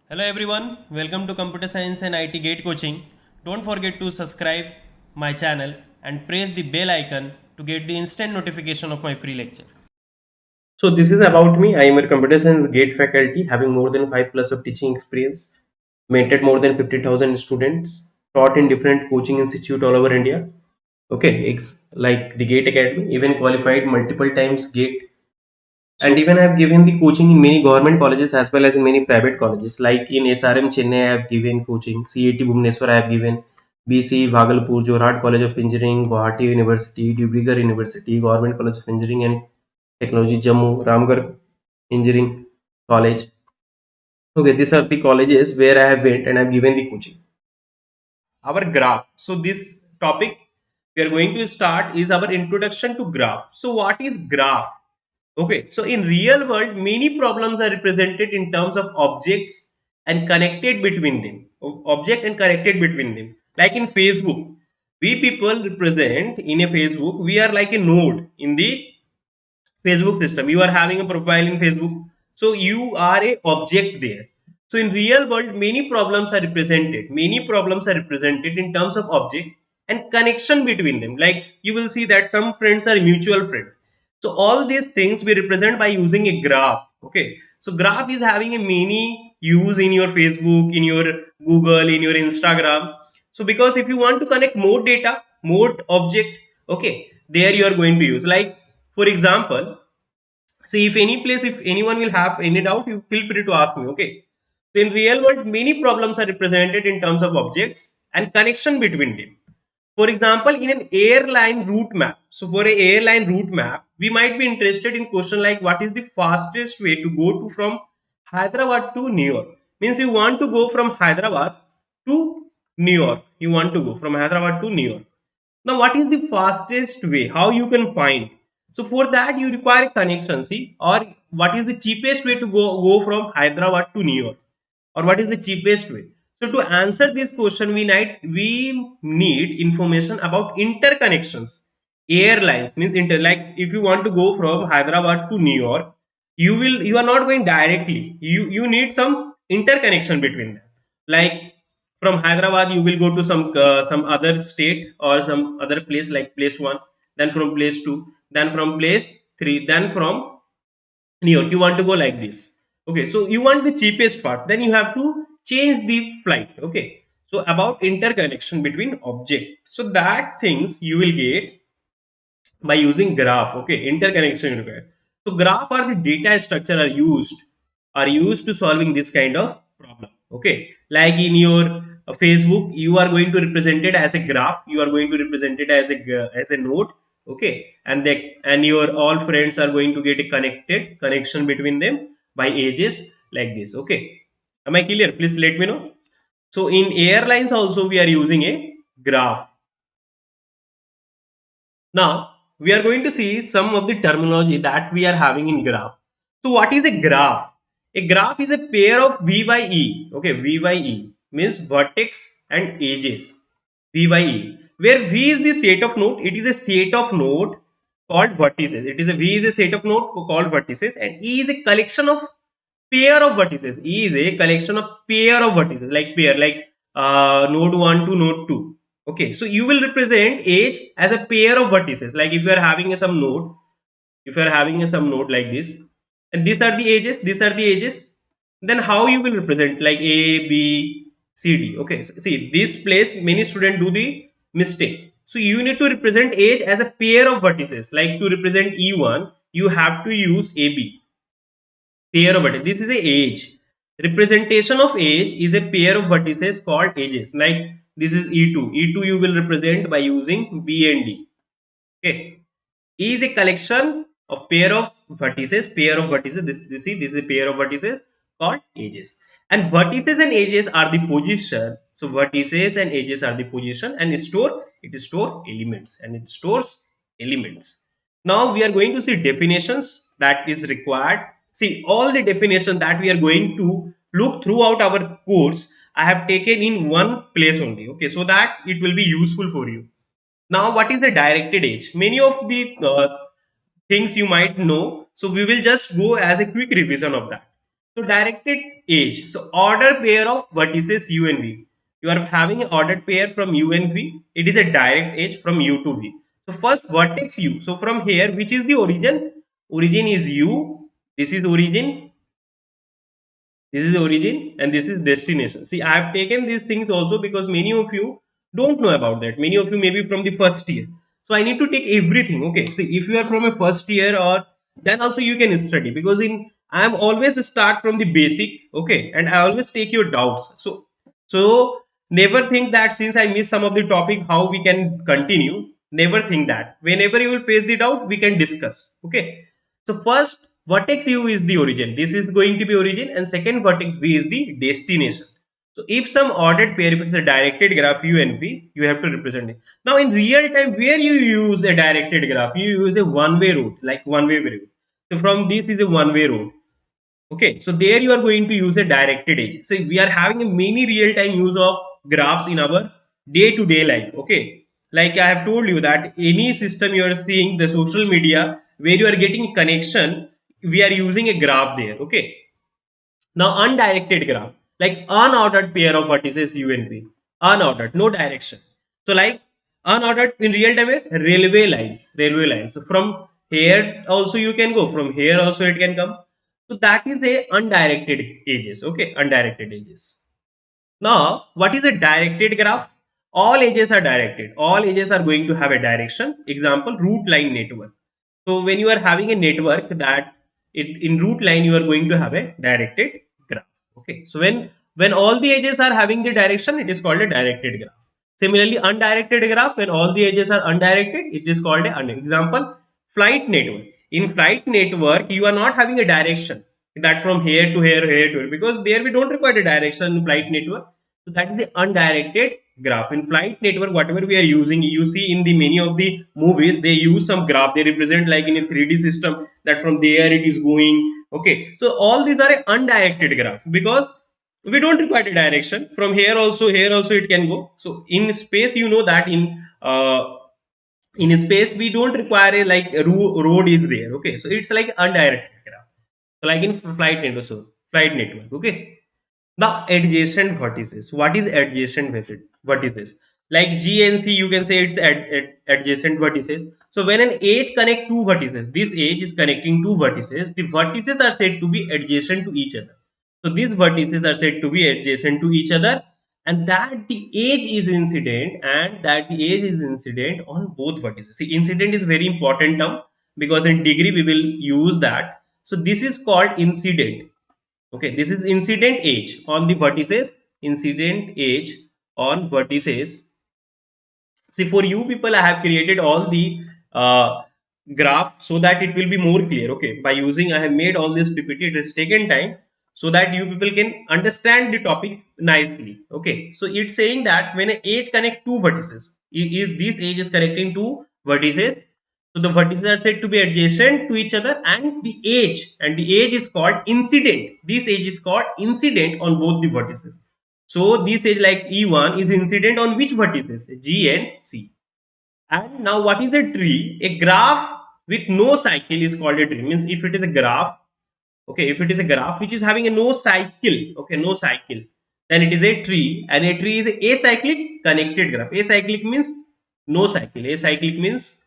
Hello everyone, welcome to Computer Science and IT Gate Coaching. Don't forget to subscribe my channel and press the bell icon to get the instant notification of my free lecture. So this is about me. I am a computer science gate faculty having more than 5 plus of teaching experience, mentored more than 50,000 students, taught in different coaching institute all over India. Okay, it's like the Gate Academy, even qualified multiple times Gate, and even I have given the coaching in many government colleges as well as in many private colleges. Like in SRM Chennai, I have given coaching. CAT Bhubaneswar, I have given. BC Bhagalpur, Jorhat College of Engineering, Guwahati University, Dibrugarh University, Government College of Engineering and Technology, Jammu, Ramgarh Engineering College. Okay, these are the colleges where I have went and I have given the coaching. Our graph. So this topic we are going to start is our introduction to graph. So what is graph? Okay, so in real world, many problems are represented in terms of objects and connected between them. Object and connected between them. Like in Facebook, we people represent in a Facebook, we are like a node in the Facebook system. You are having a profile in Facebook, so you are a object there. So in real world, many problems are represented. Many problems are represented in terms of object and connection between them. Like you will see that some friends are mutual friend. So all these things we represent by using a graph. Okay. So graph is having a many use in your Facebook, in your Google, in your Instagram. So because if you want to connect more data, more object, okay, there you are going to use. Like for example, see if any place, if anyone will have any doubt, you feel free to ask me. Okay. So in real world, many problems are represented in terms of objects and connection between them. For example, in an airline route map. So for a airline route map, we might be interested in question like what is the fastest way to go to from Hyderabad to New York. Means you want to go from Hyderabad to New York. You want to go from Hyderabad to New York. Now, what is the fastest way? How you can find? So for that, you require a connection. See, or what is the cheapest way to go from Hyderabad to New York, or what is the cheapest way? So to answer this question, we need information about interconnections. Airlines means like if you want to go from Hyderabad to New York, you are not going directly. You need some interconnection between them. Like from Hyderabad, you will go to some other state or some other place like place one, then from place two, then from place three, then from New York. You want to go like this. Okay, so you want the cheapest part, then you have to change the flight. Okay, so about interconnection between object, so that things you will get by using graph. Okay, interconnection required. So graph or the data structure are used to solving this kind of problem. Okay, like in your Facebook, you are going to represent it as a graph, you are going to represent it as a node. Okay, and your all friends are going to get a connected connection between them by edges like this. Okay, am I clear? Please let me know. So in airlines also we are using a graph. Now, we are going to see some of the terminology that we are having in graph. So, what is a graph? A graph is a pair of V by E. Okay, V by E means vertex and edges. V by E. Where V is the set of node, it is a set of node called vertices. It is a V is a set of node called vertices, and E is a collection of pair of vertices. E is a collection of pair of vertices, like pair, like node 1 to node 2. Okay, so you will represent edge as a pair of vertices. Like if you are having some node, if you are having some node like this, and these are the edges, these are the edges, then how you will represent like A, B, C, D. Okay, so see this place many students do the mistake. So you need to represent edge as a pair of vertices. Like to represent E1, you have to use AB, pair of vertices. This is a edge. Representation of edge is a pair of vertices called edges. Like this is E2. E2 you will represent by using B and D. Okay. E is a collection of pair of vertices. Pair of vertices. This is a pair of vertices called edges. And vertices and edges are the position. So vertices and edges are the position, and store elements, and it stores elements. Now we are going to see definitions that is required. See all the definition that we are going to look throughout our course, I have taken in one place only. Okay, so that it will be useful for you. Now, what is the directed edge? Many of the things you might know. So we will just go as a quick revision of that. So directed edge. So ordered pair of vertices U and V. You are having an ordered pair from U and V. It is a direct edge from U to V. So first vertex U. So from here, which is the origin? Origin is U. This is origin. This is origin and this is destination. See, I have taken these things also because many of you don't know about that. Many of you may be from the first year. So I need to take everything. Okay. See, if you are from a first year, or then also you can study, because in I am always start from the basic. Okay. And I always take your doubts. So never think that since I missed some of the topic, how we can continue. Never think that. Whenever you will face the doubt, we can discuss. Okay. So first vertex U is the origin. This is going to be origin, and second vertex V is the destination. So if some ordered pair, if it's a directed graph U and V, you have to represent it. Now in real time, where you use a directed graph, you use a one-way route, like one-way route. So from this is a one-way route. Okay, so there you are going to use a directed edge. So we are having a many real-time use of graphs in our day-to-day life. Okay, like I have told you that any system you are seeing, the social media where you are getting connection, we are using a graph there. Okay, now undirected graph, like unordered pair of vertices U and V, unordered, no direction. So like unordered in real time, railway lines. So from here also you can go, from here also it can come. So that is a undirected edges. Okay, undirected edges. Now, what is a directed graph? All edges are directed. All edges are going to have a direction. Example, root line network. So when you are having a network that in root line, you are going to have a directed graph. Okay. So when all the edges are having the direction, it is called a directed graph. Similarly, undirected graph, when all the edges are undirected, it is called a example, flight network. In flight network, you are not having a direction that from here to here, here to here, because there we don't require a direction in flight network. So that is the undirected graph. In flight network, whatever we are using, you see in the many of the movies, they use some graph. They represent like in a 3D system that from there it is going. Okay, so all these are a undirected graph because we don't require a direction. From here also it can go. So in space, you know that in space we don't require a like a road is there. Okay, so it's like undirected graph. So like in flight network. Okay, the adjacent vertices. What is adjacent vertices? Like G and C, you can say it's adjacent vertices. So when an edge connect two vertices, this edge is connecting two vertices. The vertices are said to be adjacent to each other. So these vertices are said to be adjacent to each other, and that the edge is incident, on both vertices. See, incident is very important term because in degree we will use that. So this is called incident. Okay, this is incident edge on the vertices, incident edge on vertices. See, for you people, I have created all the graph so that it will be more clear. Okay, by using, I have made all this PPT. It has taken time so that you people can understand the topic nicely. Okay, so it's saying that when an edge connect two vertices, is this edge is connecting two vertices. So the vertices are said to be adjacent to each other, and the edge is called incident. This edge is called incident on both the vertices. So this edge like E1 is incident on which vertices? G and C. And now what is a tree? A graph with no cycle is called a tree. Means if it is a graph, okay, if it is a graph which is having a no cycle, okay, no cycle, then it is a tree, and a tree is a acyclic connected graph. Acyclic means no cycle. Acyclic means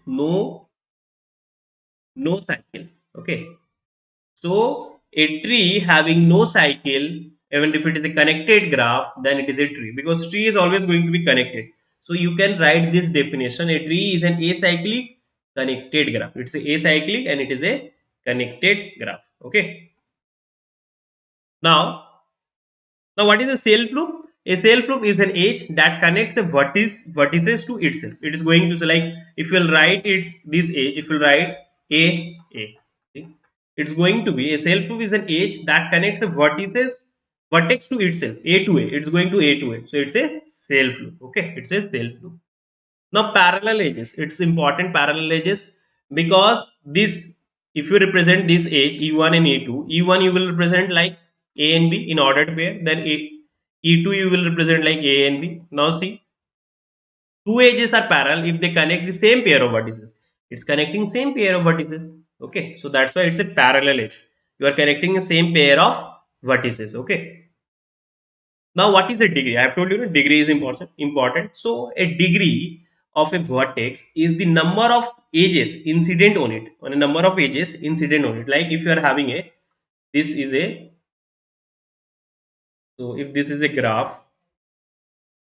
no cycle. Okay, so a tree having no cycle, even if it is a connected graph, then it is a tree, because tree is always going to be connected. So you can write this definition: a tree is an acyclic connected graph. It's a acyclic and it is a connected graph. Okay, now what is a self loop? A self loop is an edge that connects a vertices to itself. It is going to say, like, if you'll write it's this edge, if you'll write a, see, it's going to be a self loop is an edge that connects a vertex to itself, a to a. It's going to a to a. So it's a self loop. Okay, it's a self loop. Now parallel edges, it's important, parallel edges, because this, if you represent this edge E1 and E2, E1 you will represent like A and B in ordered pair, then E2 you will represent like A and B. Now see, two edges are parallel if they connect the same pair of vertices. It's connecting same pair of vertices. Okay, so that's why it's a parallel edge. You are connecting the same pair of vertices. Okay. Now, what is a degree? I have told you that degree is important. So, a degree of a vertex is the number of edges incident on it, on a number of edges incident on it. Like if you are having a, this is a, so if this is a graph,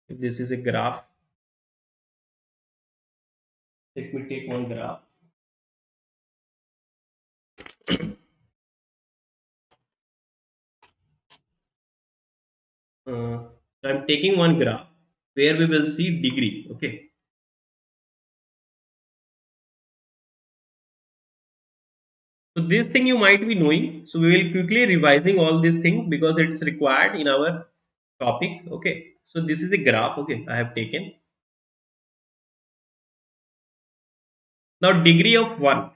if this is a graph, let me take one graph. So I'm taking one graph where we will see degree. Okay. So this thing you might be knowing. So we will quickly revising all these things because it's required in our topic. Okay. So this is the graph. Okay. I have taken. Now degree of one.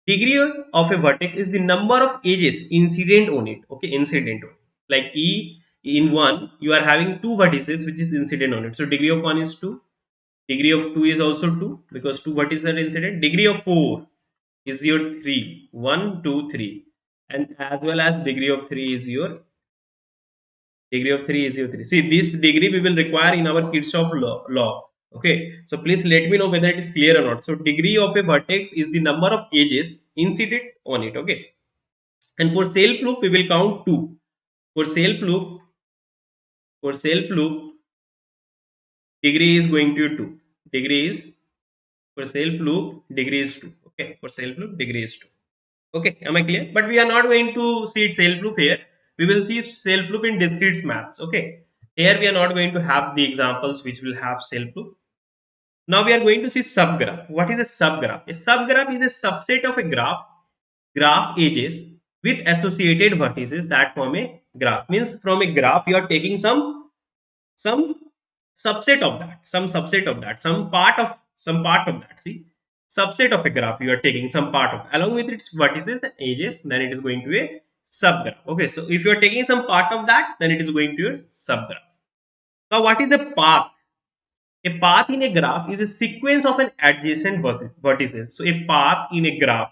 Degree of a vertex is the number of edges incident on it. Okay. Incident on it. Like E in one, you are having two vertices which is incident on it. So degree of one is 2. Degree of 2 is also 2 because 2 vertices are incident. Degree of 4 is your 3. 1, 2, 3. And as well as degree of 3 is your 3. See, this degree we will require in our Kirchhoff law. Okay. So please let me know whether it is clear or not. So degree of a vertex is the number of edges incident on it. Okay. And for self loop, we will count 2. For self loop, for self loop, degree is going to 2. Degree is for self loop, degree is 2. Okay. For self loop, degree is 2. Okay, am I clear? But we are not going to see self loop here. We will see self loop in discrete maths. Okay, here we are not going to have the examples which will have self loop. Now we are going to see subgraph. What is a subgraph? A subgraph is a subset of a graph edges with associated vertices that form a graph. Means from a graph you are taking some subset of that, some part of that. See, subset of a graph you are taking some part of along with its vertices and edges, then it is going to a subgraph. Okay, so if you are taking some part of that, then it is going to your subgraph. Now what is a path? A path in a graph is a sequence of an adjacent vertices. So a path in a graph,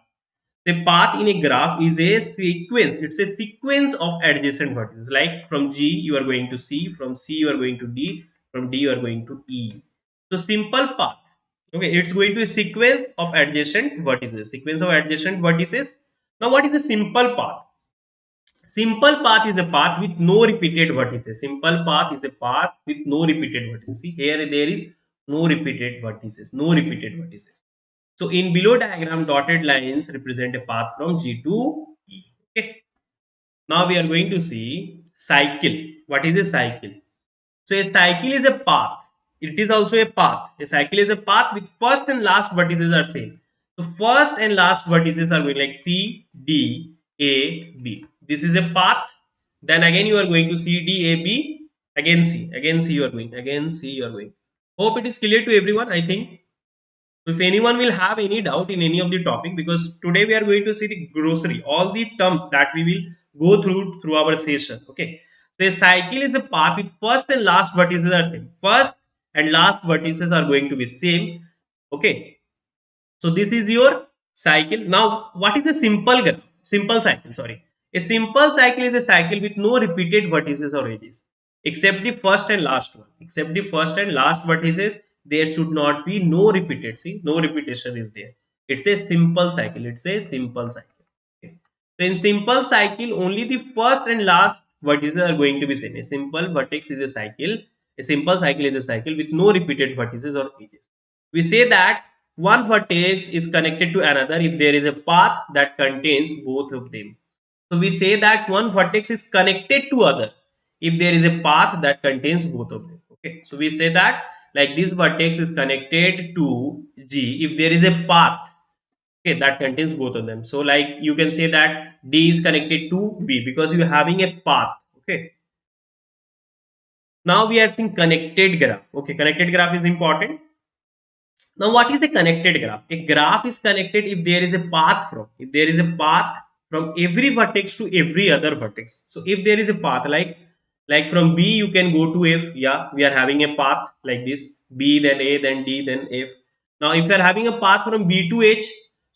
the path in a graph is a sequence. It's a sequence of adjacent vertices. Like from G you are going to C, from C you are going to D, from D you are going to E. So simple path. Okay, it's going to a sequence of adjacent vertices. Sequence of adjacent vertices. Now what is a simple path? Simple path is a path with no repeated vertices. Simple path is a path with no repeated vertices. See, here there is no repeated vertices. No repeated vertices. So in below diagram, dotted lines represent a path from G to E. Okay. Now we are going to see cycle. What is a cycle? So a cycle is a path. It is also a path. A cycle is a path with first and last vertices are same. So first and last vertices are going like C, D, A, B. This is a path. Then again you are going to C, D, A, B. Again C. Again C you are going. Again C you are going. Hope it is clear to everyone. I think. So if anyone will have any doubt in any of the topic, because today we are going to see the grocery, all the terms that we will go through our session. Okay. So a cycle is a path with first and last vertices are same. First and last vertices are going to be same. Okay. So this is your cycle. Now, what is a simple graph? Simple cycle, sorry. A simple cycle is a cycle with no repeated vertices or edges, except the first and last one. Except the first and last vertices, there should not be no repeated. See, no repetition is there. It's a simple cycle. It's a simple cycle. Okay. So in simple cycle, only the first and last vertices are going to be same. A simple vertex is a cycle. A simple cycle is a cycle with no repeated vertices or edges. We say that one vertex is connected to another if there is a path that contains both of them. So we say that one vertex is connected to other if there is a path that contains both of them. Okay, so we say that like this vertex is connected to G if there is a path, okay, that contains both of them. So like you can say that D is connected to B because you are having a path. Okay, now we are seeing connected graph. Okay, connected graph is important. Now, what is a connected graph? A graph is connected if there is a path from every vertex to every other vertex. So, if there is a path like from B you can go to F. Yeah, we are having a path like this: B, then A, then D, then F. Now, if you are having a path from B to H,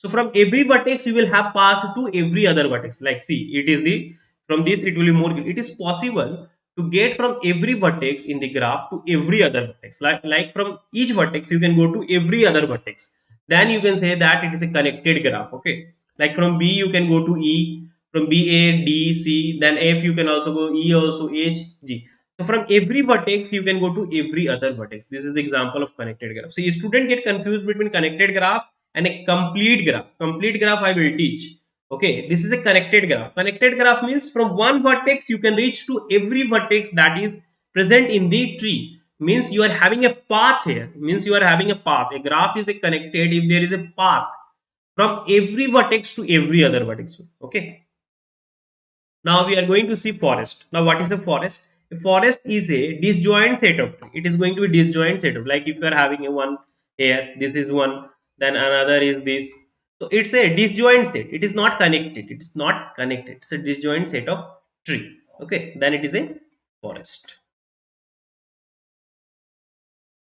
So from every vertex you will have path to every other vertex. Like see, it is the from this it will be more. It is possible to get from every vertex in the graph to every other vertex. Like from each vertex you can go to every other vertex. Then you can say that it is a connected graph. Okay. Like from B you can go to E, from B A D C, then F you can also go E also H G. So from every vertex you can go to every other vertex. This is the example of connected graph. See, student get confused between connected graph and a complete graph. Complete graph I will teach. Okay, this is a connected graph. Connected graph means from one vertex you can reach to every vertex that is present in the tree. Means you are having a path here. Means you are having a path. A graph is a connected if there is a path from every vertex to every other vertex. Okay. Now we are going to see forest. Now what is a forest? A forest is a disjoint set of tree. It is going to be disjoint set of, like if you are having a one here, this is one, then another is this. So it's a disjoint set. It is not connected. It's not connected. It's a disjoint set of tree. Okay, then it is a forest.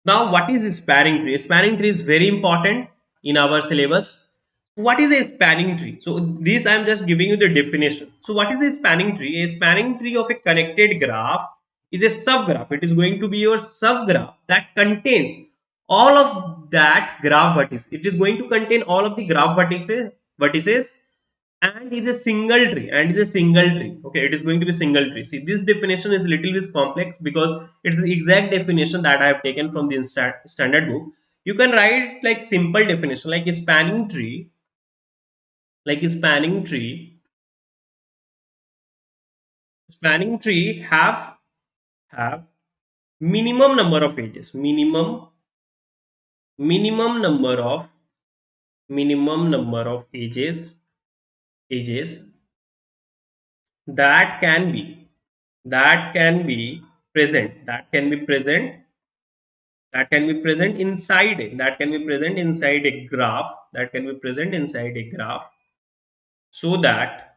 Now, what is a spanning tree? A spanning tree is very important in our syllabus. What is a spanning tree? So, this I am just giving you the definition. So, what is a spanning tree? A spanning tree of a connected graph is a subgraph. It is going to be your subgraph that contains all of that graph vertices. It is going to contain all of the graph vertices and is a single tree and is a single tree. Okay, it is going to be single tree. See, this definition is little bit complex because it's the exact definition that I have taken from the standard book. You can write like simple definition like a spanning tree, like a spanning tree have minimum number of edges, minimum number of edges that can be that can be present inside a graph so that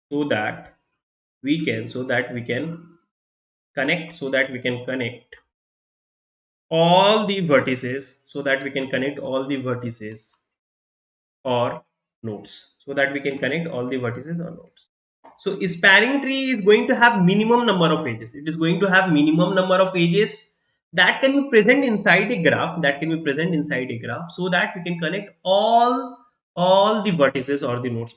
so that we can connect all the vertices or nodes so a spanning tree is going to have minimum number of edges. It is going to have minimum number of edges that can be present inside a graph so that we can connect all the vertices or the nodes,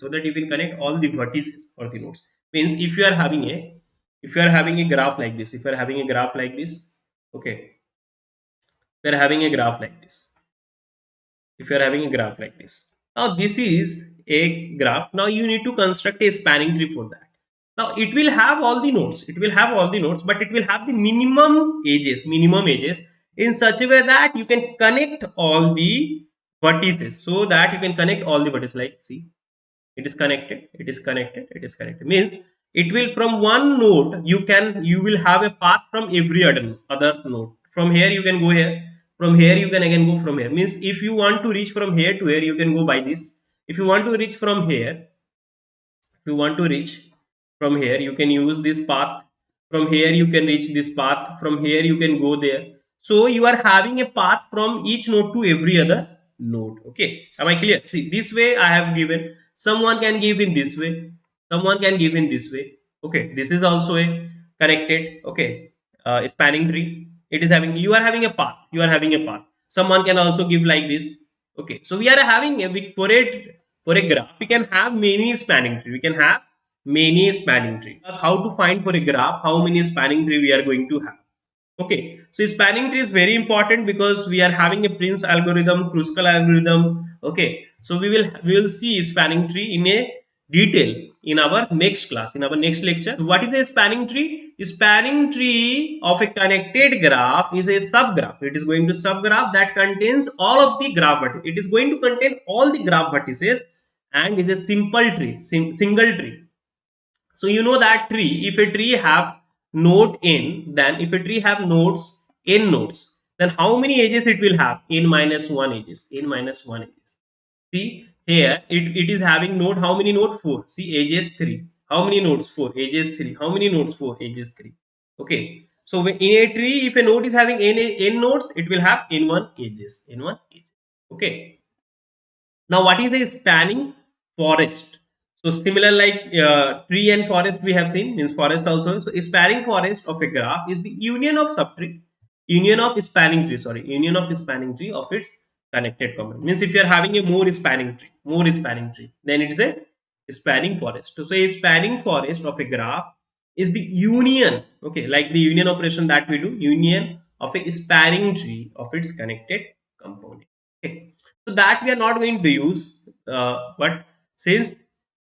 so that you can connect all the vertices or the nodes. Means if you are having a graph like this, okay, we are having a graph like this. If you are having a graph like this, now this is a graph. Now you need to construct a spanning tree for that. Now it will have all the nodes. But it will have the minimum edges in such a way that you can connect all the vertices. So that you can connect all the vertices. Like see, it is connected. Means it will from one node you will have a path from every other node. From here you can go here. From here you can again go from here. Means if you want to reach from here to here, you can go by this. If you want to reach from here, if you want to reach from here, you can use this path. From here you can reach this path. From here you can go there. So you are having a path from each node to every other node. Okay, am I clear? See, this way I have given. Someone can give in this way, someone can give in this way. Okay, this is also a connected, okay, spanning tree. It is having, you are having a path. Someone can also give like this. Okay, so we are having a for a graph we can have many spanning tree. That's how to find for a graph how many spanning tree we are going to have. Okay, so spanning tree is very important because we are having a Prince algorithm, Kruskal algorithm. Okay, so we will see spanning tree in a detail in our next class, in our next lecture. So what is a spanning tree? A spanning tree of a connected graph is a subgraph. It is going to subgraph that contains all of the graph vertices. It is going to contain all the graph vertices and is a simple tree, single tree. So you know that tree, if a tree have node n, then if a tree have n nodes, then how many edges it will have? N minus 1 edges. See here, it is having node, how many node? 4. See, edges 3. How many nodes? 4. Edges 3. How many nodes? 4. Edges 3. Okay. So in a tree, if a node is having n nodes, it will have n1 edges. Okay. Now, what is a spanning forest? So similar like tree and forest we have seen, means forest also. So a spanning forest of a graph is the union of subtree, union of spanning tree. Sorry, union of spanning tree of its connected component. Means if you are having a more spanning tree, then it is a spanning forest. So a spanning forest of a graph is the union. Okay, like the union operation that we do, union of a spanning tree of its connected component. Okay, so that we are not going to use, but since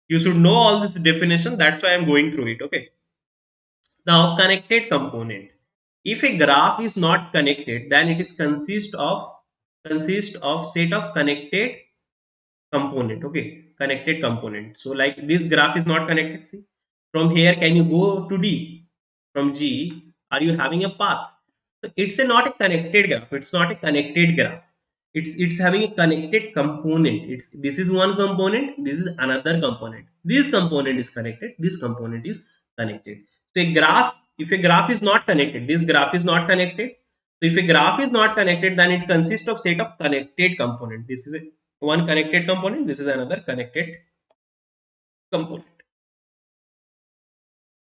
you should know all this definition, that's why I'm going through it. Okay, now connected component. If a graph is not connected, then it is consist of set of connected component. Okay, connected component. So like this graph is not connected. See, from here can you go to D? From G, are you having a path? So it's a not a connected graph. It's not a connected graph. It's having a connected component. It's this is one component. This is another component. This component is connected. This component is connected. So a graph, if a graph is not connected, this graph is not connected. So if a graph is not connected, then it consists of set of connected component. This is a one connected component. This is another connected component.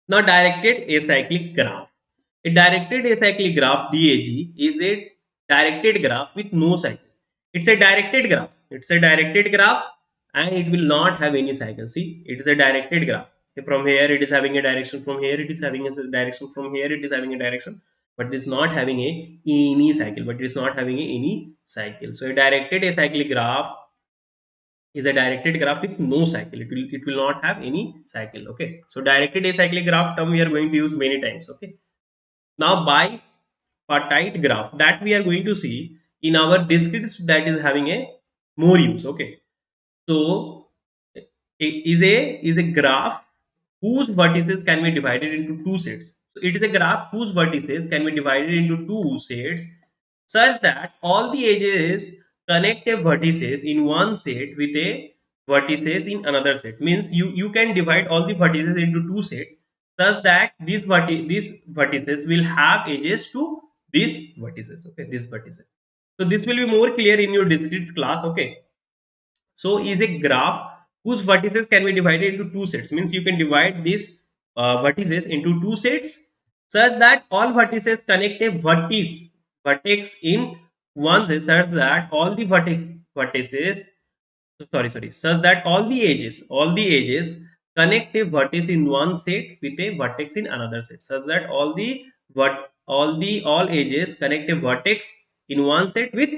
Now, directed acyclic graph. A directed acyclic graph DAG is a directed graph with no cycle. It's a directed graph. It's a directed graph and it will not have any cycle. See, it is a directed graph. From here it is having a direction. From here it is having a direction. From here it is having a direction. But it is not having any cycle. But it is not having any cycle. So a directed acyclic graph is a directed graph with no cycle. It will not have any cycle. Okay, so directed acyclic graph term we are going to use many times. Okay, now bipartite graph that we are going to see in our discrete, that is having a more use. Okay, so is a graph whose vertices can be divided into two sets. So it is a graph whose vertices can be divided into two sets such that all the edges connect a vertices in one set with a vertices in another set. Means you can divide all the vertices into two sets such that these vertices will have edges to these vertices. Okay, these vertices. So this will be more clear in your discrete class. Okay, so is a graph whose vertices can be divided into two sets. Means you can divide these vertices into two sets such that all vertices connect a vertex in one set such that all the vertices such that all the edges connect a vertex in one set with a vertex in another set such that all edges connect a vertex in one set with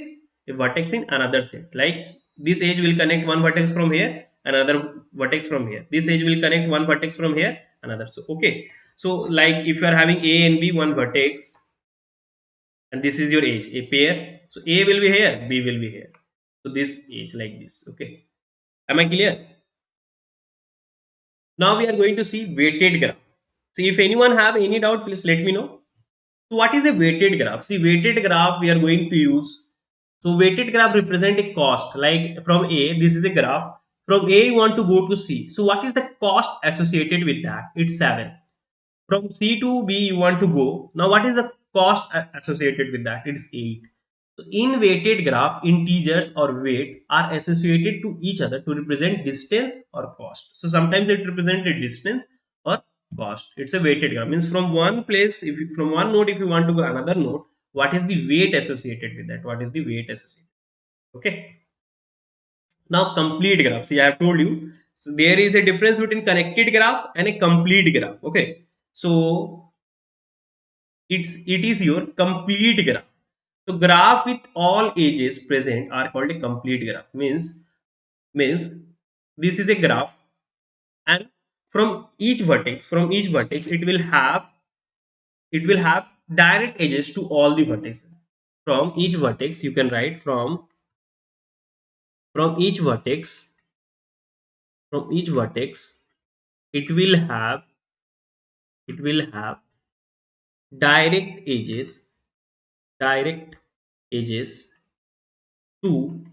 a vertex in another set. Like this edge will connect one vertex from here, another vertex from here. This edge will connect one vertex from here, another. So okay, so like if you are having A and B, one vertex, and this is your edge, a pair. So A will be here, B will be here. So this edge like this. Okay, am I clear? Now we are going to see weighted graph. See, if anyone have any doubt, please let me know. So what is a weighted graph? See, weighted graph we are going to use. So weighted graph represent a cost. Like from A, this is a graph. From A you want to go to C. So what is the cost associated with that? It's 7. From C to B you want to go. Now what is the cost associated with that? It's 8. So in weighted graph, integers or weight are associated to each other to represent distance or cost. So sometimes it represents a distance or cost. It's a weighted graph. Means from one place, from one node, if you want to go another node, what is the weight associated with that? What is the weight associated? Okay. Now complete graph. See, I have told you. So there is a difference between connected graph and a complete graph. Okay. So it is your complete graph. So graph with all edges present are called a complete graph. Means this is a graph, and from each vertex it will have direct edges to all the vertices. From each vertex you can write from each vertex it will have direct edges to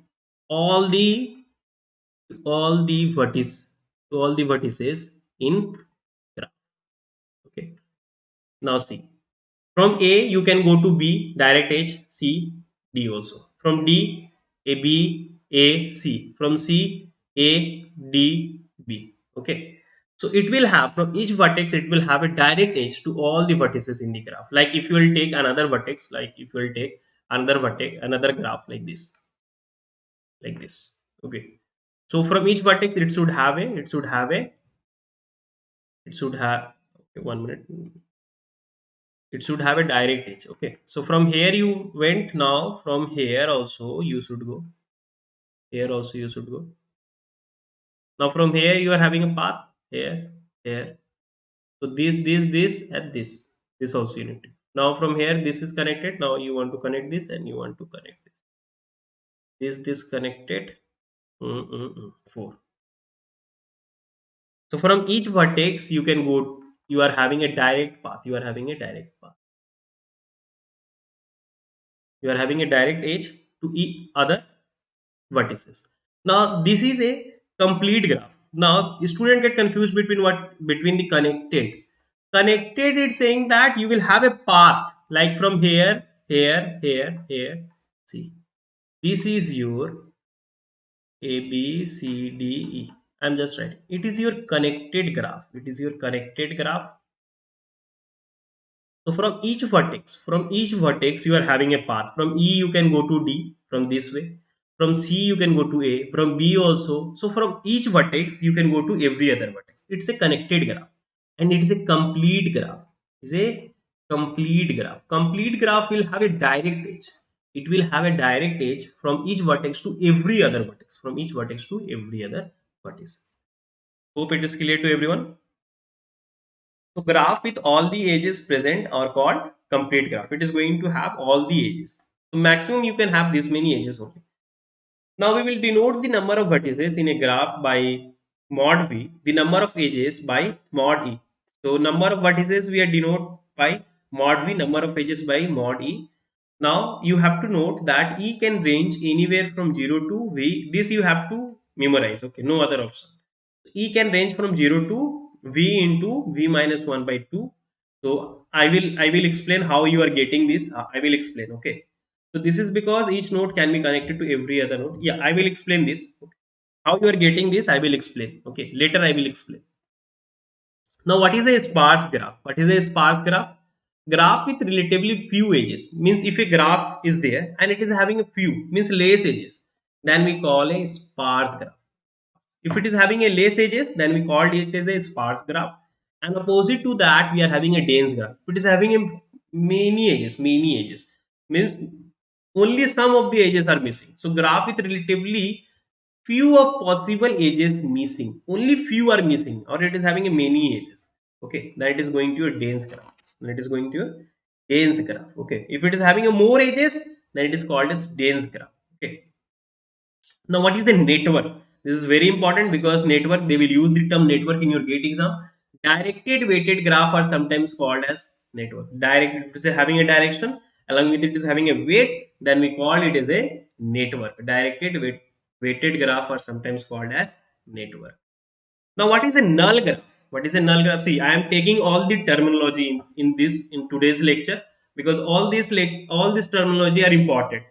all the vertices in graph. Okay, now see, from A you can go to B, direct edge, C, D also. From D, A, B, AC, from C, A, D, B. Okay. So it will have, from each vertex, it will have a direct edge to all the vertices in the graph. Like if you will take another vertex, like if you will take another vertex, another graph like this, like this. Okay. So from each vertex, it should have, okay, 1 minute. It should have a direct edge. Okay. So from here you went, now from here also you should go. Here also you should go. Now from here you are having a path here, here. So this, and this. This also you need to. Now from here this is connected. Now you want to connect this and you want to connect this. This connected. Four. So from each vertex you can go. You are having a direct path. You are having a direct path. You are having a direct edge to each other vertices. Now this is a complete graph. Now student get confused between what, between the connected. Connected, it's saying that you will have a path like from here, here, here, here. See, this is your A, B, C, D, E. I'm just writing. It is your connected graph. It is your connected graph. So from each vertex, you are having a path. From E, you can go to D from this way. From C, you can go to A. From B also. So from each vertex, you can go to every other vertex. It's a connected graph, and it is a complete graph. It's a complete graph. Complete graph will have a direct edge. It will have a direct edge from each vertex to every other vertex. From each vertex to every other vertices. Hope it is clear to everyone. So graph with all the edges present are called complete graph. It is going to have all the edges. So maximum you can have this many edges only. Now we will denote the number of vertices in a graph by mod V, the number of edges by mod E. So number of vertices we are denote by mod V, number of edges by mod E. Now you have to note that E can range anywhere from 0 to V. This you have to memorize. Okay, no other option. E can range from 0 to V into V minus 1 by 2. So I will explain how you are getting this. I will explain. Okay, so this is because each node can be connected to every other node. Yeah, I will explain this. Okay. How you are getting this, I will explain. Okay, later I will explain. Now what is a sparse graph? What is a sparse graph? Graph with relatively few edges, means if a graph is there and it is having a few, means less edges, then we call a sparse graph. If it is having a less edges, then we called it as a sparse graph. And opposite to that, we are having a dense graph. If it is having a many edges, means only some of the edges are missing. So graph with relatively few of possible edges missing. Only few are missing, or it is having a many edges. Okay, then it is going to a dense graph. Then it is going to a dense graph. Okay, if it is having a more edges, then it is called as dense graph. Okay. Now, what is the network? This is very important because network, they will use the term network in your GATE exam. Directed weighted graph are sometimes called as network. Direct, if it is having a direction, along with it is having a weight, then we call it as a network. Weighted graph are sometimes called as network. Now, what is a null graph? What is a null graph? See, I am taking all the terminology in today's lecture because all this terminology are important.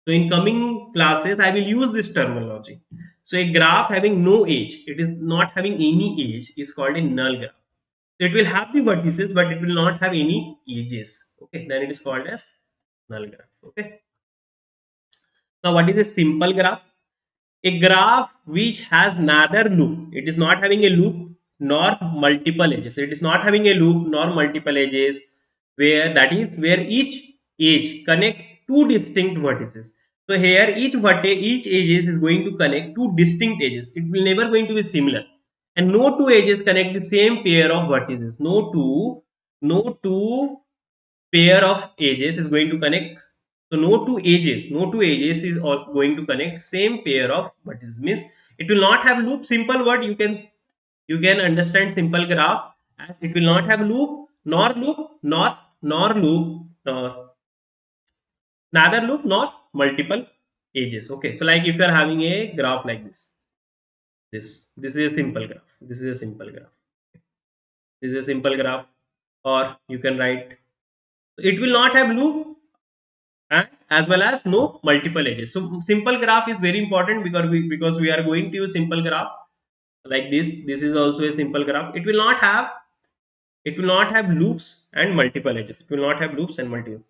So in coming classes, I will use this terminology. So a graph having no edge, it is not having any edge, is called a null graph. So it will have the vertices, but it will not have any edges. Okay, then it is called as null graph. Okay. Now, what is a simple graph? A graph which has neither loop, it is not having a loop nor multiple edges. It is not having a loop nor multiple edges, where that is where each edge connect two distinct vertices. So here each edges is going to connect two distinct edges. It will never going to be similar, and no two edges connect the same pair of vertices. No two pair of edges is going to connect. So no two edges is all going to connect same pair of vertices. Means it will not have loop. Simple word, you can understand simple graph as it will not have loop nor neither loop nor multiple edges. Okay, so like if you are having a graph like this is a simple graph. This is a simple graph. This is a simple graph, or you can write, it will not have loop and as well as no multiple edges. So simple graph is very important because we are going to use simple graph like this. This is also a simple graph. It will not have loops and multiple edges. It will not have loops and multiple.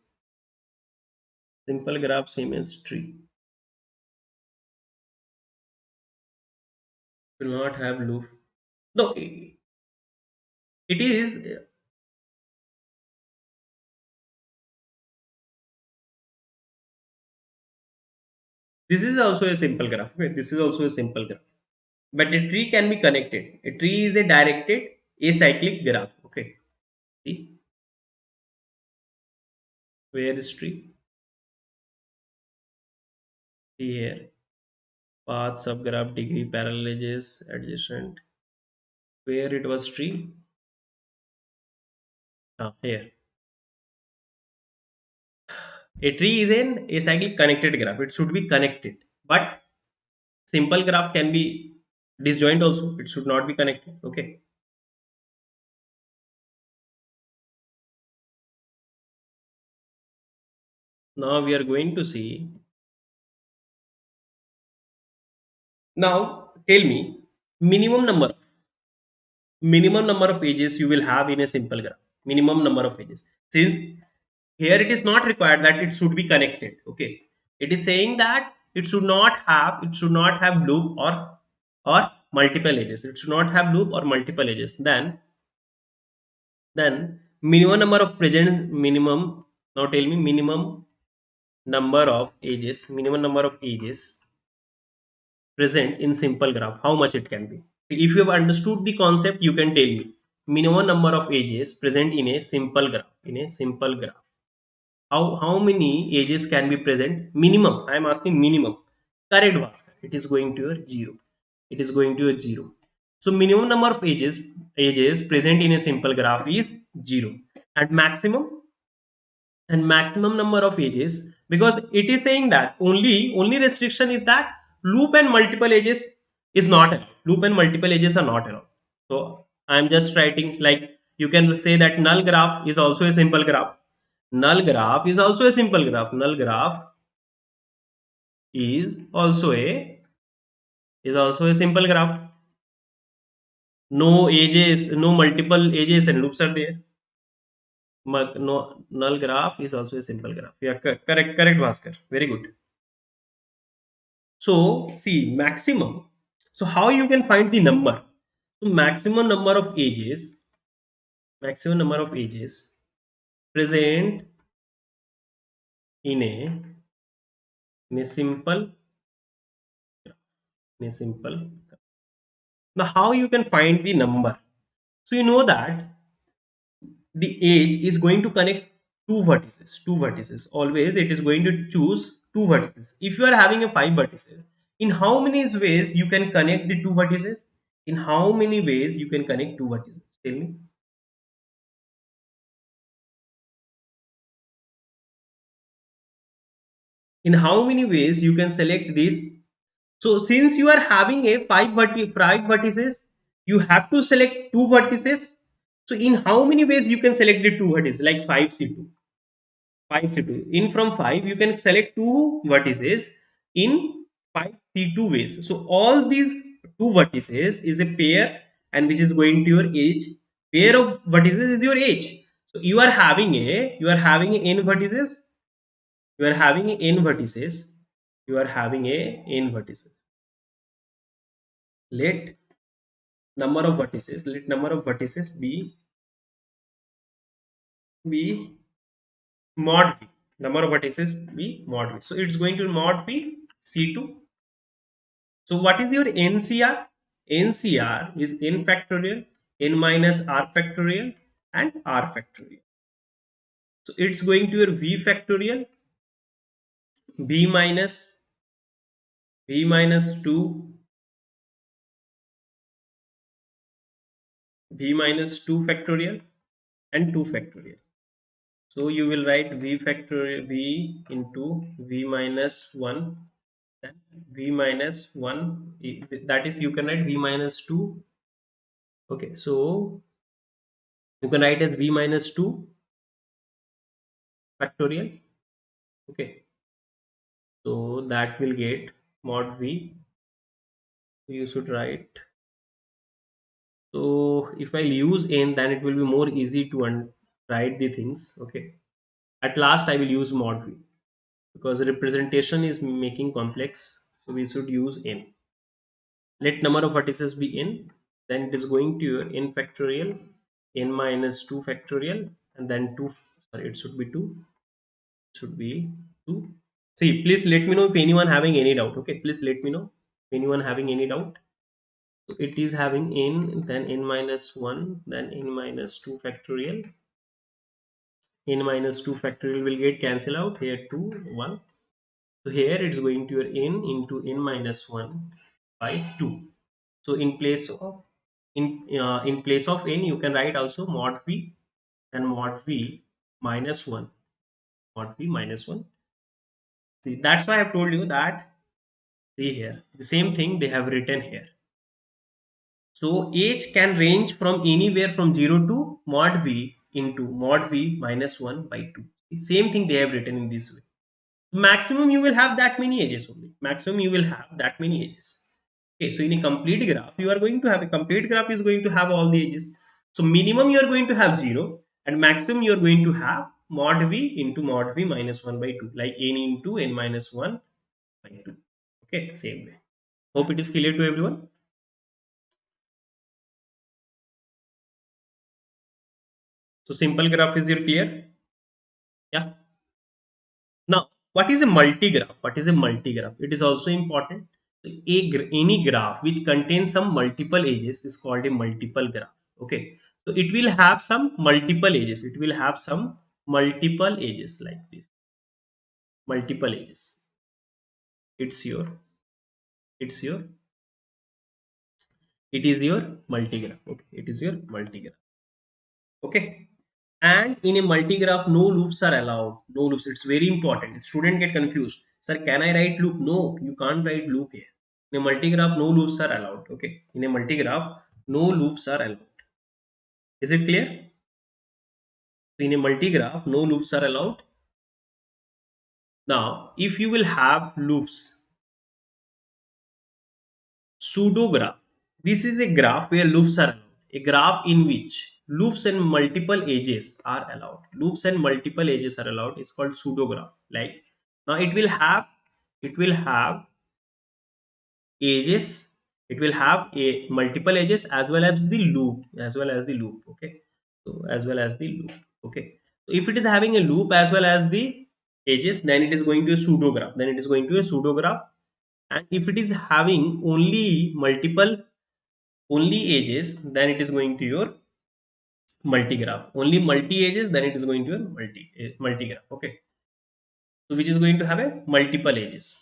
Simple graph same as tree. It will not have loop. No, it is. This is also a simple graph. Okay? This is also a simple graph. But a tree can be connected. A tree is a directed acyclic graph. Okay. See where is tree? See here. Path, subgraph, degree, parallel edges, adjacent. Where it was tree? Ah, here. A tree is an acyclic connected graph. It should be connected. But simple graph can be disjoint also. It should not be connected. Okay. Now we are going to see. Now tell me minimum number of edges you will have in a simple graph. Minimum number of edges. Since here it is not required that it should be connected. Okay. It is saying that it should not have loop or multiple edges. It should not have loop or multiple edges. Then minimum number of presents minimum. Now tell me minimum number of edges present in simple graph. How much it can be? If you have understood the concept, you can tell me minimum number of edges present in a simple graph. In a simple graph, how many edges can be present? Minimum. I am asking minimum. Correct, Bhaskar. It is going to your zero. It is going to your zero. So minimum number of edges present in a simple graph is zero, and maximum number of edges, because it is saying that only restriction is that loop and multiple edges is not allowed. Loop and multiple edges are not allowed. So I am just writing like, you can say that null graph is also a simple graph. Null graph is also a simple graph. Null graph is also a simple graph. No edges, no multiple edges and loops are there. No, null graph is also a simple graph. Yeah, correct, Bhaskar. Very good. So see maximum. So how you can find the number? So maximum number of edges present in a in a simple in a simple. Now how you can find the number? So you know that the edge is going to connect two vertices. Always it is going to choose two vertices. If you are having a five vertices, in how many ways you can connect the two vertices? In how many ways you can connect two vertices? Tell me. In how many ways you can select this? So since you are having a five vertices, you have to select two vertices. So in how many ways you can select the two vertices? Like 5c2. 5c2. In from 5, you can select two vertices in 5c2 ways. So all these two vertices is a pair, and which is going to your edge. Pair of vertices is your edge. So you are having a n vertices. You are having a n vertices. You are having a n vertices. Let number of vertices be mod v. Number of vertices be mod v. So it's going to mod v c2. So what is your NCR? NCR is n factorial, n minus r factorial, and r factorial. So it's going to your v factorial, b minus 2, v minus 2 factorial, and 2 factorial. So you will write v factorial v into v minus 1, then v minus 1, that is you can write v minus 2. Okay, so you can write as v minus 2 factorial. Okay, So that will get mod v. You should write. So if I'll use n, then it will be more easy to write the things. Okay. At last, I will use mod v because representation is making complex. So we should use n. Let number of vertices be n. Then it is going to your n factorial, n minus 2 factorial, and then 2. Sorry, it should be 2. It should be 2. See, please let me know if anyone having any doubt. Okay, please let me know if anyone having any doubt. So it is having n, then n minus 1, then n minus 2 factorial. N minus 2 factorial will get cancel out here 2, 1. So here it's going to your n into n minus 1 by 2. So in place of n, you can write also mod v and mod v minus 1. Mod v minus 1. See, that's why I've told you that. See here, the same thing they have written here. So age can range from anywhere from 0 to mod v into mod v minus 1 by 2. Same thing they have written in this way. Maximum you will have that many edges only. Maximum you will have that many edges. Okay, so in a complete graph, you are going to have a complete graph is going to have all the edges. So minimum you are going to have 0 and maximum you are going to have mod v into mod v minus 1 by 2, like n into n minus 1 by 2. Okay, same way. Hope it is clear to everyone. So simple graph is your clear. Yeah. Now, what is a multigraph? What is a multigraph? It is also important. So any graph which contains some multiple edges is called a multiple graph. Okay. So it will have some multiple edges. It will have some multiple edges like this. Multiple edges. It's your, it's your, it is your multigraph. Okay. It is your multigraph. Okay. And in a multigraph, no loops are allowed. No loops. It's very important. Student get confused. Sir, can I write loop? No, you can't write loop here. In a multigraph, no loops are allowed. Okay. In a multigraph, no loops are allowed. Is it clear? So in a multigraph, no loops are allowed. Now, if you will have loops, pseudograph. This is a graph where loops are allowed. A graph in which loops and multiple edges are allowed. Loops and multiple edges are allowed is called pseudograph. Like now it will have edges. It will have a multiple edges as well as the loop, Okay. So as well as the loop. Okay. So if it is having a loop as well as the edges, then it is going to a pseudograph. Then it is going to a pseudograph. And if it is having only edges, then it is going to your multigraph. Only multi edges, then it is going to your multigraph. Okay. So which is going to have a multiple edges.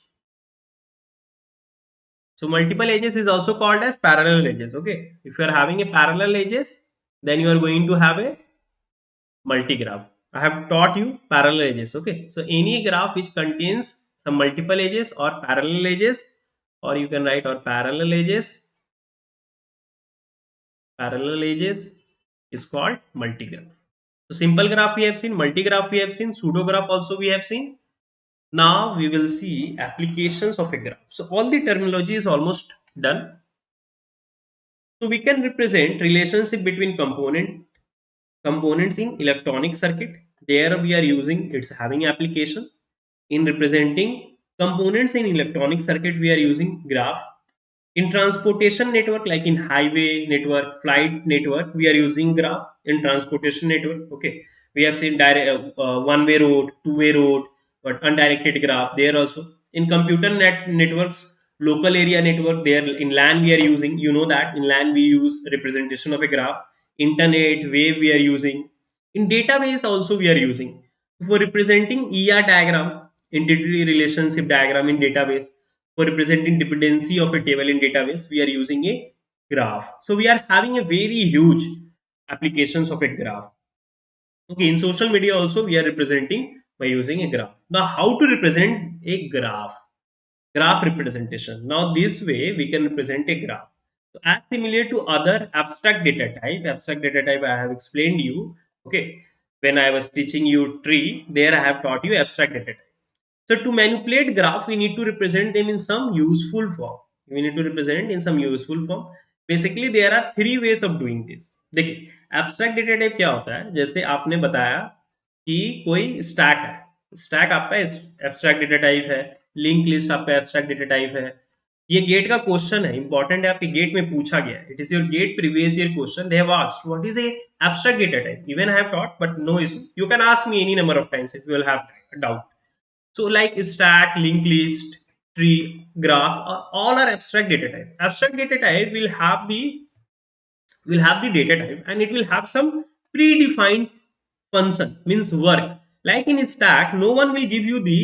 So multiple edges is also called as parallel edges. Okay. If you are having a parallel edges, then you are going to have a multigraph. I have taught you parallel edges. Okay. So any graph which contains some multiple edges or parallel edges, or you can write or parallel edges is called multigraph. So simple graph we have seen, multigraph we have seen, pseudograph also we have seen. Now we will see applications of a graph. So all the terminology is almost done. So we can represent relationship between components in electronic circuit. There we are using it's having application. In representing components in electronic circuit, we are using graph. In transportation network, like in highway network, flight network, we are using graph. In transportation network, okay, we have seen direct one-way road, two-way road, but undirected graph. There also in computer networks, local area network. There in LAN we are using. You know that in LAN we use representation of a graph. Internet wave we are using. In database also we are using for representing ER diagram, entity relationship diagram in database. For representing dependency of a table in database, we are using a graph. So we are having a very huge applications of a graph. Okay, in social media also we are representing by using a graph. Now how to represent a graph? Graph representation. Now this way we can represent a graph. So as similar to other abstract data type I have explained you. Okay, when I was teaching you tree, there I have taught you abstract data type. So to manipulate graph, we need to represent them in some useful form. We need to represent in some useful form. Basically, there are three ways of doing this. देखिए, abstract data type क्या होता है? जैसे आपने बताया कि कोई stack है, स्टैक आपका एब्स्ट्रैक्ट डेटा टाइप है, लिंक लिस्ट आपका एब्स्ट्रैक्ट डेटा टाइप है। ये गेट का क्वेश्चन है, इंपॉर्टेंट है, आपके गेट में पूछा गया है। It is your GATE previous year question. They have asked what is a abstract data type. Even I have taught, but no issue, you can ask me any number of times if you will have doubt. So like stack, linked list, tree, graph, all are abstract data type. Abstract data type will have the data type, and it will have some predefined function, means work. Like in stack, no one will give you the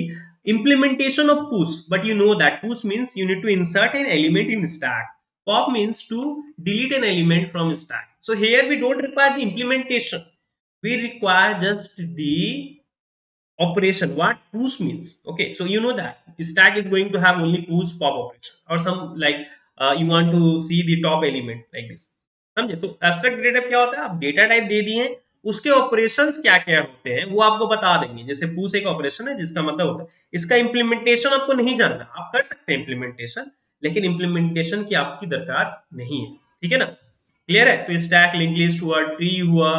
implementation of push, but you know that push means you need to insert an element in stack. Pop means to delete an element from stack. So here we don't require the implementation. We require just the operation, what push means. Okay, so you know that stack is going to have only push pop operation, or some like you want to see the top element like this. समझे? तो abstract data type क्या होता है? आप data type दे दिए हैं, उसके operations क्या क्या होते हैं वो आपको बता देंगे। जैसे पुश एक ऑपरेशन है, जिसका मतलब होता है इसका इंप्लीमेंटेशन आपको नहीं जानना, आप कर सकते हैं इंप्लीमेंटेशन, लेकिन इंप्लीमेंटेशन की आपकी दरकार नहीं है। ठीक है ना? क्लियर है? तो स्टैक, लिंक लिस्ट हुआ, ट्री हुआ,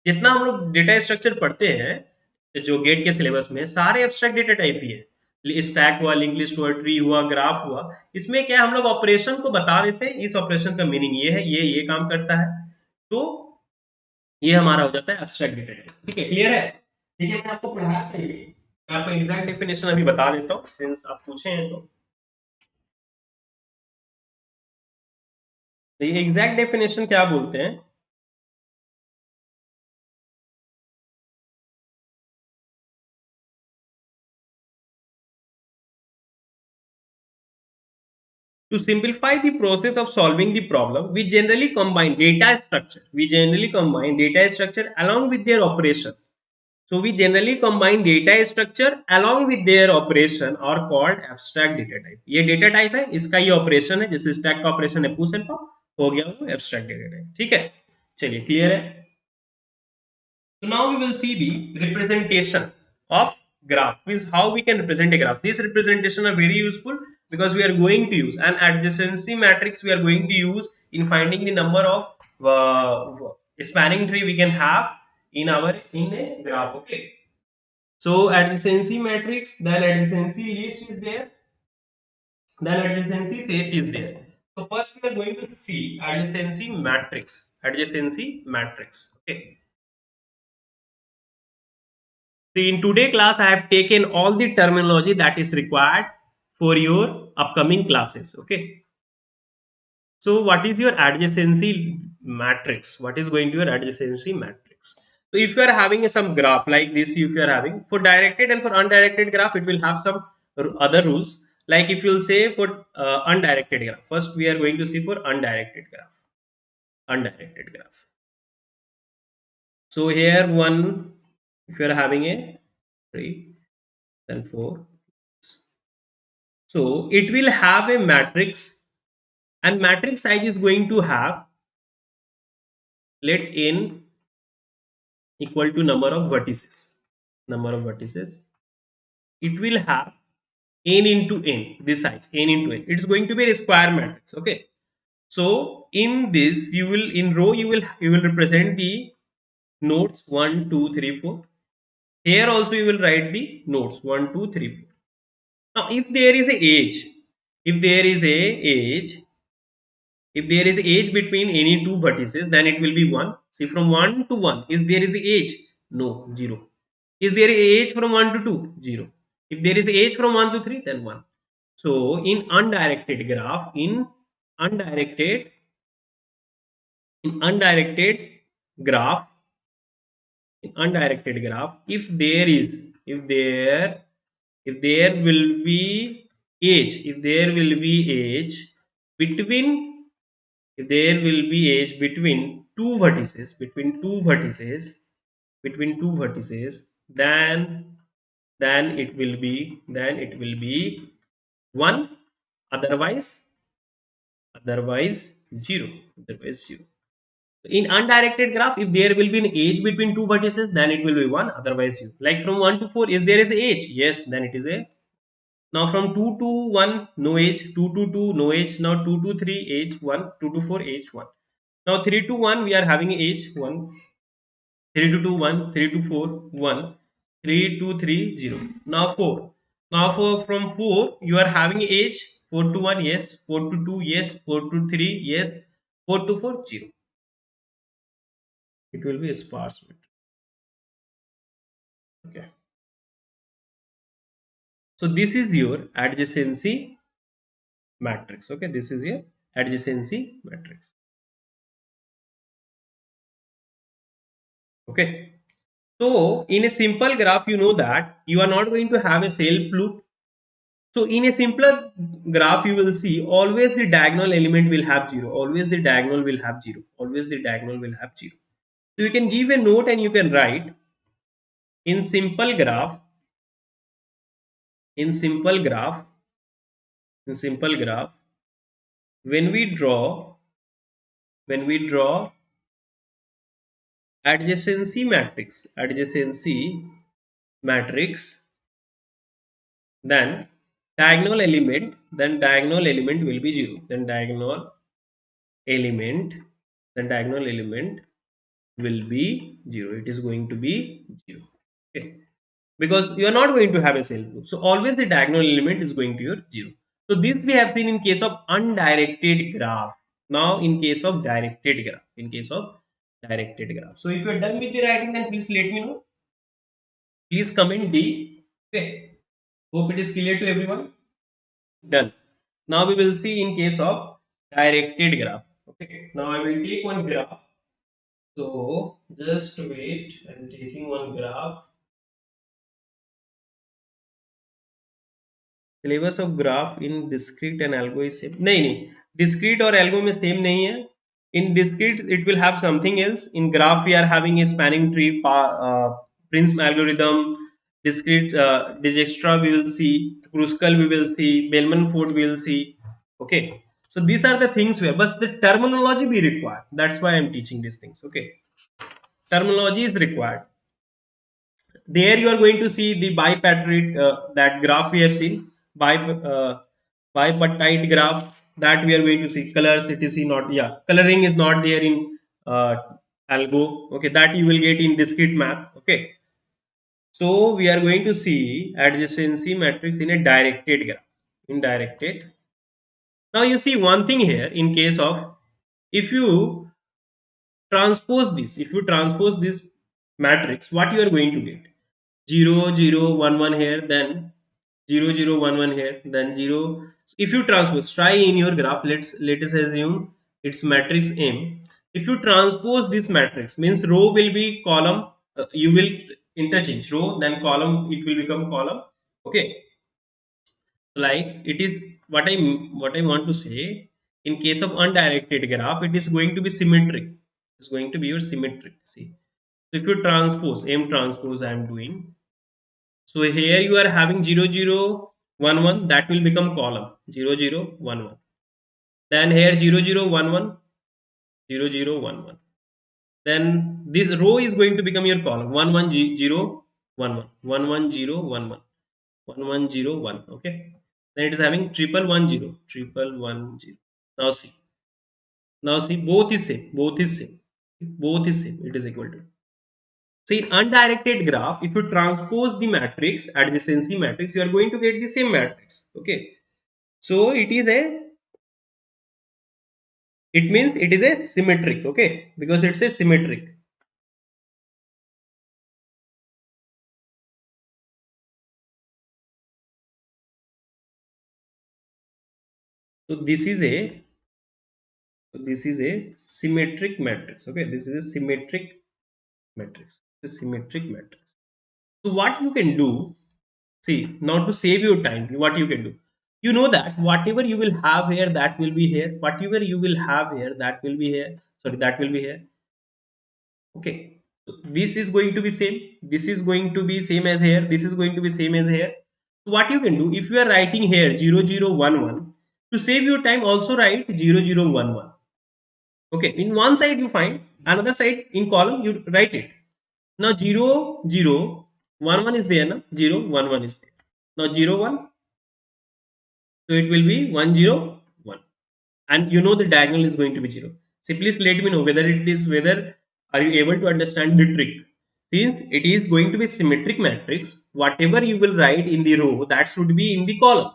जितना हम लोग डेटा स्ट्रक्चर पढ़ते हैं जो गेट के सिलेबस में, सारे एब्स्ट्रैक्ट डेटा टाइप ही है। स्टैक हुआ, लिंक लिस्ट हुआ, ट्री हुआ, ग्राफ हुआ। इसमें क्या हम लोग ऑपरेशन को बता देते हैं, इस ऑपरेशन का मीनिंग ये है, ये काम करता है, तो ये हमारा हो जाता है एब्स्ट्रैक्ट डेटा टाइप। ठीक है, क्लियर है? देखिए, मैं आपको पढ़ाया था ये, मैं आपको एग्जैक्ट डेफिनेशन अभी बता देता हूँ, सिंस आप पूछे हैं तो। ये एग्जैक्ट डेफिनेशन क्या बोलते हैं? To simplify the process of solving the problem, we generally combine data structure. We generally combine data structure along with their operation. So we generally combine data structure along with their operation are called abstract data type. ये data type है, इसका ये operation है, जैसे stack का operation है push and pop, हो गया वो abstract data type. ठीक है, चलिए clear है. So now we will see the representation of graph, means how we can represent a graph. This representation are very useful because we are going to use an adjacency matrix. We are going to use in finding the number of spanning tree we can have in a graph. Okay. So adjacency matrix, then adjacency list is there, then adjacency set is there. So first we are going to see adjacency matrix. Adjacency matrix. Okay. See, in today class, I have taken all the terminology that is required for your upcoming classes. Okay. So, what is your adjacency matrix? What is going to your adjacency matrix? So, if you are having some graph like this, if you are having for directed and for undirected graph, it will have some other rules. Like if you will say for undirected graph, first we are going to see for undirected graph. Undirected graph. So here one, if you are having a 3, then 4. So it will have a matrix, and matrix size is going to have, let n equal to number of vertices. Number of vertices. It will have n into n, this size, n into n. It's going to be a square matrix. Okay. So in this, you will, in row, you will represent the nodes 1, 2, 3, 4. Here also you will write the nodes 1, 2, 3, 4. Now, if there is a age, if there is a age, if there is age between any two vertices, then it will be 1. See, from 1 to 1, is there is age? No, 0. Is there age from 1 to 2? 0. If there is age from 1 to 3, then 1. So, in undirected graph, undirected graph, undirected graph, if there will be age, if there will be age between two vertices, then it will be 1, otherwise 0. In undirected graph, if there will be an edge between two vertices, then it will be 1, otherwise 0. Like from 1 to 4, is there is a edge? Yes, then it is a. Now from 2 to 1, no edge. 2 to 2, no edge. Now 2 to 3, edge 1. 2 to 4, edge 1. Now 3 to 1, we are having edge 1. 3 to 2, 1. 3 to 4, 1. 3 to 3, 0. Now 4. Now from 4, you are having edge 4 to 1, yes. 4 to 2, yes. 4 to 3, yes. 4 to 4, 0. It will be a sparse matrix. Okay. So this is your adjacency matrix. Okay, this is your adjacency matrix. Okay. So in a simple graph, you know that you are not going to have a self loop. So in a simpler graph, you will see always the diagonal element will have 0. Always the diagonal will have 0. Always the diagonal will have 0. So you can give a note and you can write in simple graph, in simple graph, in simple graph, when we draw adjacency matrix, then diagonal element will be 0. Element Diagonal element will be 0. It is going to be 0. Okay, because you are not going to have a self loop, so always the diagonal element is going to your 0. So this we have seen in case of undirected graph. Now in case of directed graph, so if you are done with the writing, then please let me know. Please comment D. Okay, hope it is clear to everyone. Done. Now we will see in case of directed graph. Okay, now I will take one graph. So just wait, I'm taking one graph. Syllabus of graph in discrete and algo is same. नहीं, discrete और algo में same नहीं है. In discrete it will have something else. In graph we are having a spanning tree, Prince algorithm. Discrete Dijkstra we will see, Kruskal we will see, Bellman-Ford we will see. Okay, so these are the things where, but the terminology we require. That's why I'm teaching these things. Okay, terminology is required. There you are going to see the bipartite, that graph we have seen, bipartite graph, that we are going to see colors etc. Not, yeah, coloring is not there in uh, algo. Okay, that you will get in discrete math. Okay, so we are going to see adjacency matrix in a directed graph, in directed. Now you see one thing here, in case of, if you transpose this matrix, what you are going to get? 0 0 1 1 here, then 0 0 1 1 here, then 0. If you transpose, try in your graph, let us assume it's matrix M. If you transpose this matrix, means row will be column, you will interchange row, then column, it will become column. Okay, like it is, what I want to say, in case of undirected graph, it is going to be symmetric. It's going to be your symmetric. See, so if you transpose M transpose, I am doing, so here you are having 0 0 1 1, that will become column 0 0 1 1. Then here 0 0 1 1, 0 0 1 1. Then this row is going to become your column 1 1 0 1 1 1 1 0 1 1 1 1 0 1. Okay, then it is having triple 1 0 triple 1 0. Now see both is same, it is equal to. So in undirected graph, if you transpose the matrix, adjacency matrix, you are going to get the same matrix. Okay, so it means it is a symmetric. Okay, because it's a symmetric. So this is a symmetric matrix. Okay, this is a symmetric matrix. It's a symmetric matrix. So what you can do, see, now to save your time, what you can do, you know that whatever you will have here, that will be here. Whatever you will have here, that will be here. Sorry, that will be here. Okay, so this is going to be same, this is going to be same as here, this is going to be same as here. So what you can do, if you are writing here 0 0 1 1, to save your time, also write 0 0 1 1. Okay, in one side you find, another side in column you write it. Now 0 0 1 1 is there, now 0 1 1 is there. Now 0 1, so it will be 1 0 1, and you know the diagonal is going to be 0. So please let me know whether are you able to understand the trick. Since it is going to be symmetric matrix, whatever you will write in the row, that should be in the column.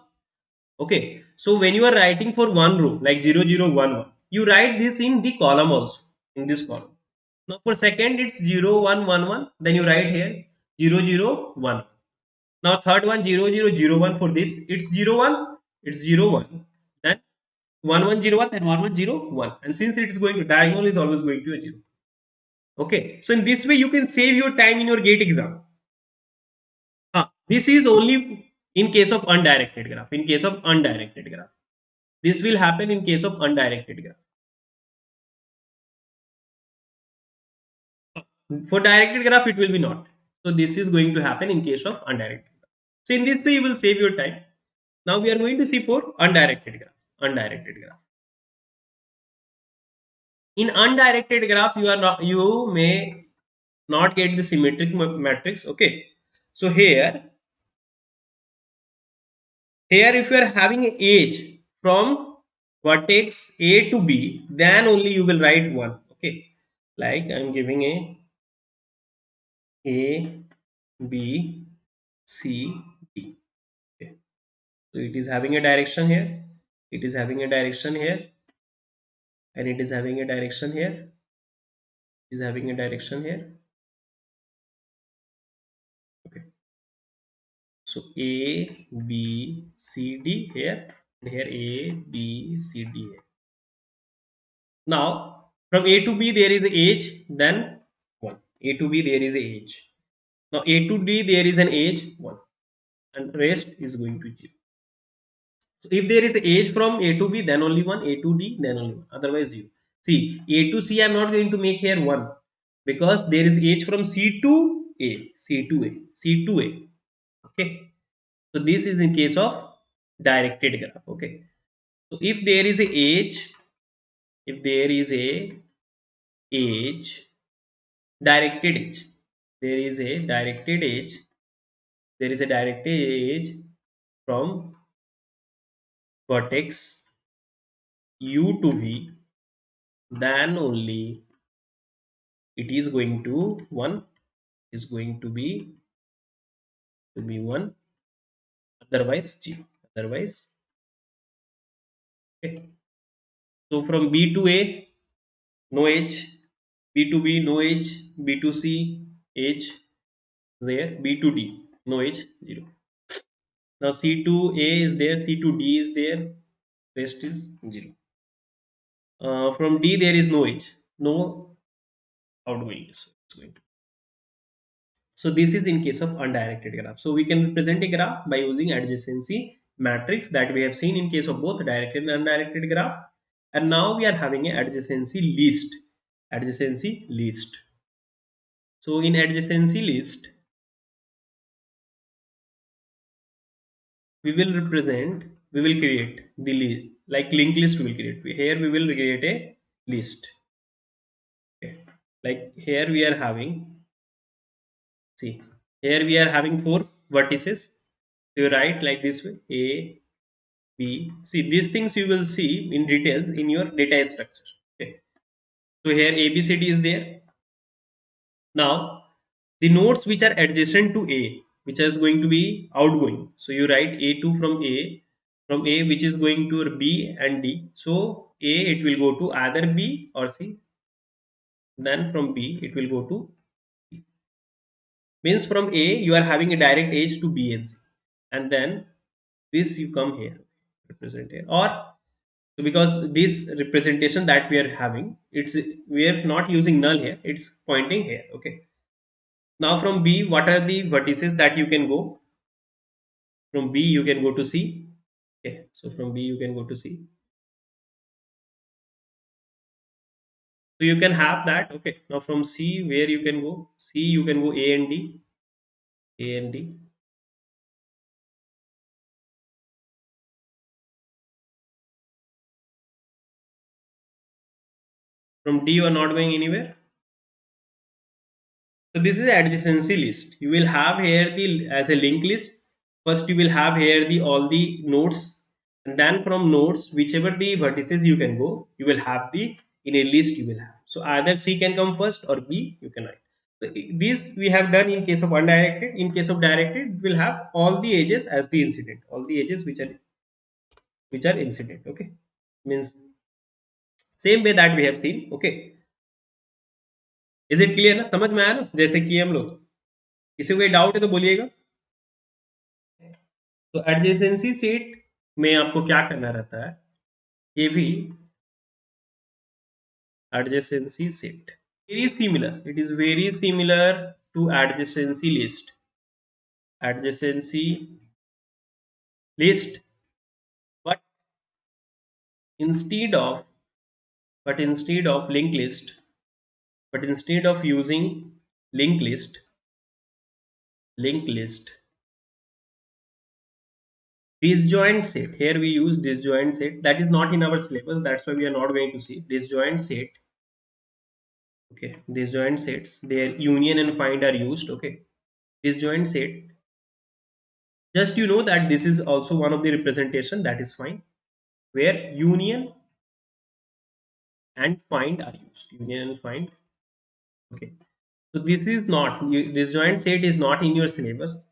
Okay, so when you are writing for one row like 0 0 1 1, you write this in the column also, in this column. Now for second it's 0 1 1 1, then you write here 0 0 1. Now third one 0 0 0 1, for this it's 0 1, it's 0 1, then 1 1 0 1, then 1 1 0 1, and since it's going to diagonal is always going to a 0. Okay, so in this way you can save your time in your gate exam. This is only in case of undirected graph. In case of undirected graph, this will happen in case of undirected graph. For directed graph, it will be not. So this is going to happen in case of undirected graph. So in this way, you will save your time. Now we are going to see for undirected graph. Undirected graph. In undirected graph, you may not get the symmetric matrix. Okay. So here if you are having an edge from vertex A to B, then only you will write 1. Okay. Like I am giving A, B, C, D. Okay. So it is having a direction here, it is having a direction here, and it is having a direction here, it is having a direction here. Okay. So A, B, C, D here, and here A, B, C, D here. Now from A to B there is a edge, then 1. A to B there is a edge. Now A to D there is an edge 1, and rest is going to 0. So if there is a edge from A to B, then only 1, A to D, then only 1, otherwise 0. See, A to C I am not going to make here 1, because there is edge from C to A, C to A, C to A. Okay. So this is in case of directed graph. Okay. So if there is a edge, if there is a edge, directed edge, there is a directed edge, there is a directed edge from vertex U to V, then only it is going to 1, is going to be 1, otherwise 0, otherwise. Okay. So from B to A, no edge, B to B, no edge, B to C, edge there, B to D, no edge, 0. Now C to A is there, C to D is there, rest is 0. From D there is no edge, no outgoing, so it's going to. So this is in case of undirected graph. So we can represent a graph by using adjacency matrix that we have seen in case of both directed and undirected graph. And now we are having a adjacency list. Adjacency list. So in adjacency list, we will create the list, like linked list we will create. Here we will create a list. Okay. Like here we are having, see, here we are having 4 vertices. So you write like this way, A, B. See, these things you will see in details in your data structure. Okay. So here ABCD is there. Now the nodes which are adjacent to A, which is going to be outgoing. So you write A2 from A which is going to B and D. So A it will go to either B or C. Then from B it will go to C. Means from A you are having a direct edge to B and C, and then this you come here, represent here, or so because this representation that we are having, it's we are not using null here, it's pointing here. Okay. Now from B, what are the vertices that you can go? From B you can go to C. Okay. So from B you can go to C. So you can have that. Okay. Now from C, where you can go? C you can go A and D. A and D. From D you are not going anywhere. So this is adjacency list. You will have here the as a linked list. First you will have here the all the nodes, and then from nodes whichever the vertices you can go, you will have the in a list you will have. So either C can come first or B you can write. So these we have done in case of undirected. In case of directed, we will have all the edges as the incident. All the edges which are incident. Okay, means same way that we have seen. Okay, is it clear ना? समझ में आया ना जैसे कि हम लोग, किसी को कोई डाउट है तो बोलिएगा। तो एडजेसेंसी सेट में आपको क्या करना रहता है, ये भी adjacency set very similar, it is very similar to adjacency list. Adjacency list, but instead of linked list, but instead of using linked list disjoint set, here we use disjoint set. That is not in our syllabus, that's why we are not going to see disjoint set. Okay, disjoint sets, their union and find are used. Okay, disjoint set, just you know that this is also one of the representation, that is fine, where union and find are used. Union and find. Okay, so this is not disjoint set is not in your syllabus,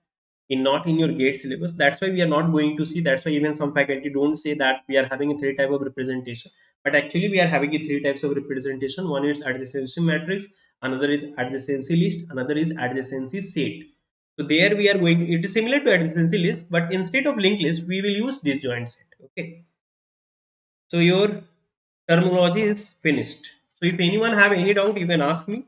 in not in your gate syllabus, that's why we are not going to see. That's why even some faculty don't say that we are having a three type of representation, but actually we are having a three types of representation. One is adjacency matrix, another is adjacency list, another is adjacency set. So there we are going, it is similar to adjacency list, but instead of linked list we will use disjoint set. Okay, so your terminology is finished. So if anyone have any doubt, you can ask me.